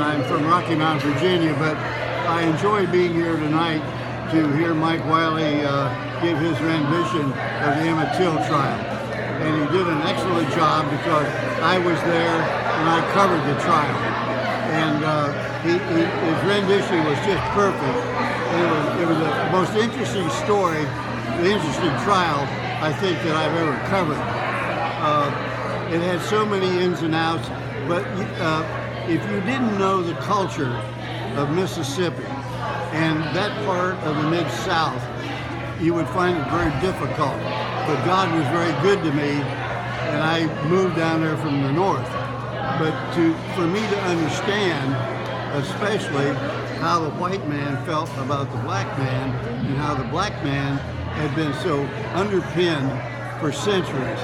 I'm from Rocky Mount, Virginia, but I enjoy being here tonight to hear Mike Wiley give his rendition of the Emmett Till trial. And he did an excellent job because I was there and I covered the trial. And his rendition was just perfect. And it was the most interesting story, the interesting trial, I think, that I've ever covered. It had so many ins and outs, but if you didn't know the culture of Mississippi and that part of the Mid-South, you would find it very difficult. But God was very good to me, and I moved down there from the north. But for me to understand, especially how the white man felt about the black man and how the black man had been so underpinned for centuries.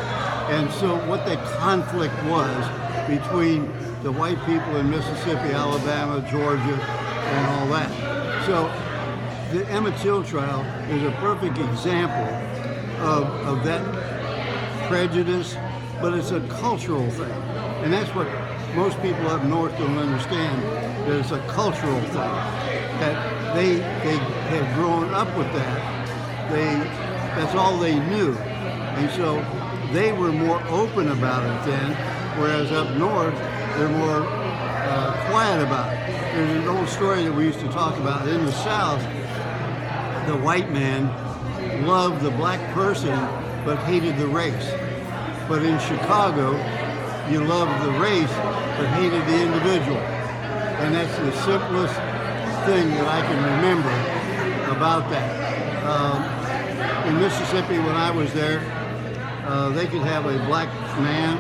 And so what the conflict was between the white people in Mississippi, Alabama, Georgia, and all that. So the Emmett Till trial is a perfect example of that prejudice, but it's a cultural thing. And that's what most people up north don't understand, that it's a cultural thing, that they have grown up with that. That's all they knew. And so they were more open about it then, whereas up north, they're more quiet about it. There's an old story that we used to talk about. In the South, the white man loved the black person, but hated the race. But in Chicago, you loved the race, but hated the individual. And that's the simplest thing that I can remember about that. In Mississippi, when I was there, they could have a black man,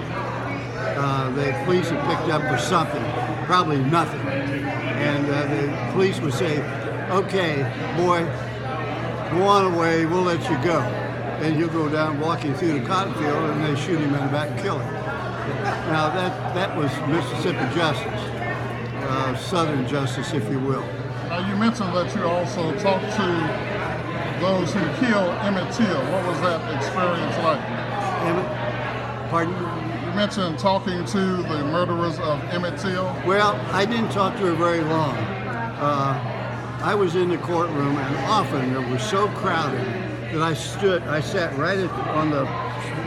the police had picked up for something, probably nothing. And the police would say, okay, boy, go on away, we'll let you go. And he'll go down walking through the cotton field and they shoot him in the back and kill him. Now that was Mississippi justice, Southern justice, if you will. Now you mentioned that you also talked to those who killed Emmett Till. What was that experience like? Pardon? You mentioned talking to the murderers of Emmett Till. Well, I didn't talk to her very long. I was in the courtroom, and often it was so crowded that I sat right on the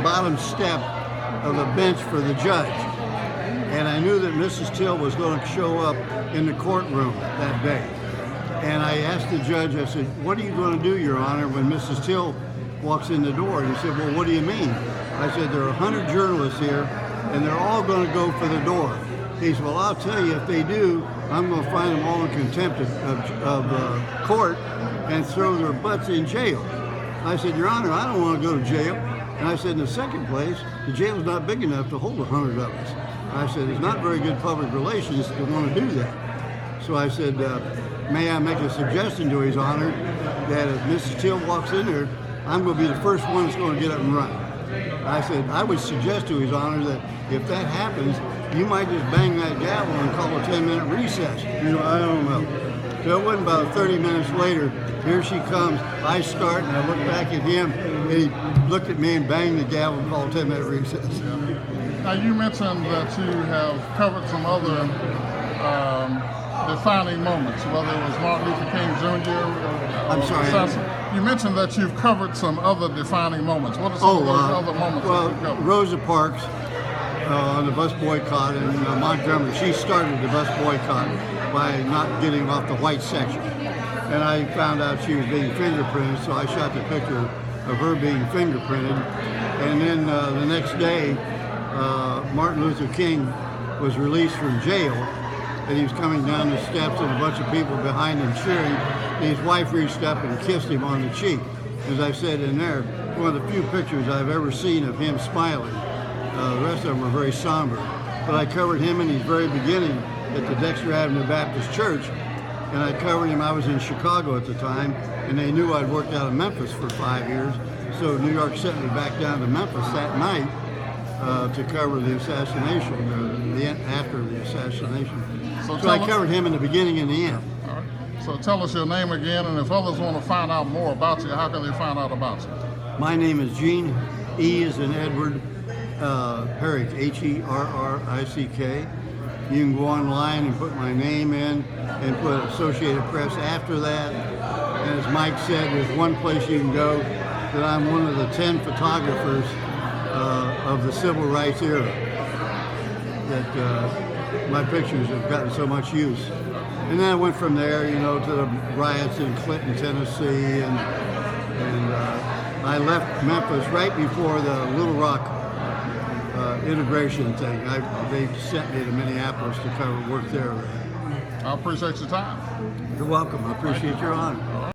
bottom step of the bench for the judge. And I knew that Mrs. Till was going to show up in the courtroom that day. And I asked the judge, I said, what are you going to do, Your Honor, when Mrs. Till walks in the door? And he said, well, what do you mean? I said, there are 100 journalists here, and they're all going to go for the door. He said, well, I'll tell you, if they do, I'm going to find them all in contempt of court and throw their butts in jail. I said, Your Honor, I don't want to go to jail. And I said, in the second place, the jail's not big enough to hold 100 of us. I said, it's not very good public relations to want to do that. So I said, may I make a suggestion to His Honor that if Mrs. Till walks in there, I'm going to be the first one that's going to get up and run. I said, I would suggest to His Honor that if that happens, you might just bang that gavel and call a 10-minute recess. You know, I don't know. So it wasn't about 30 minutes later, here she comes. I start, and I look back at him, and he looked at me and banged the gavel and called a 10-minute recess. Now, you mentioned that you have covered some other defining moments, whether it was Martin Luther King Jr. I'm sorry. You mentioned that you've covered some other defining moments. What are some of those other moments that you've covered? Rosa Parks on the bus boycott in Montgomery. She started the bus boycott by not getting off the white section. And I found out she was being fingerprinted, so I shot the picture of her being fingerprinted. And then the next day, Martin Luther King was released from jail, and he was coming down the steps and a bunch of people behind him cheering. And his wife reached up and kissed him on the cheek. As I said in there, one of the few pictures I've ever seen of him smiling. The rest of them were very somber. But I covered him in his very beginning at the Dexter Avenue Baptist Church, and I covered him. I was in Chicago at the time, and they knew I'd worked out of Memphis for 5 years. So New York sent me back down to Memphis that night to cover the assassination, after the assassination. So I covered him in the beginning and the end. All right. So tell us your name again, and if others want to find out more about you, how can they find out about you? My name is Gene, E as in Edward, Herrick, Herrick. You can go online and put my name in and put Associated Press after that. And as Mike said, there's one place you can go that I'm one of the 10 photographers of the civil rights era that my pictures have gotten so much use. And then I went from there, you know, to the riots in Clinton, Tennessee, and I left Memphis right before the Little Rock integration thing. They sent me to Minneapolis to cover work there. I appreciate your time. You're welcome. I appreciate your honor.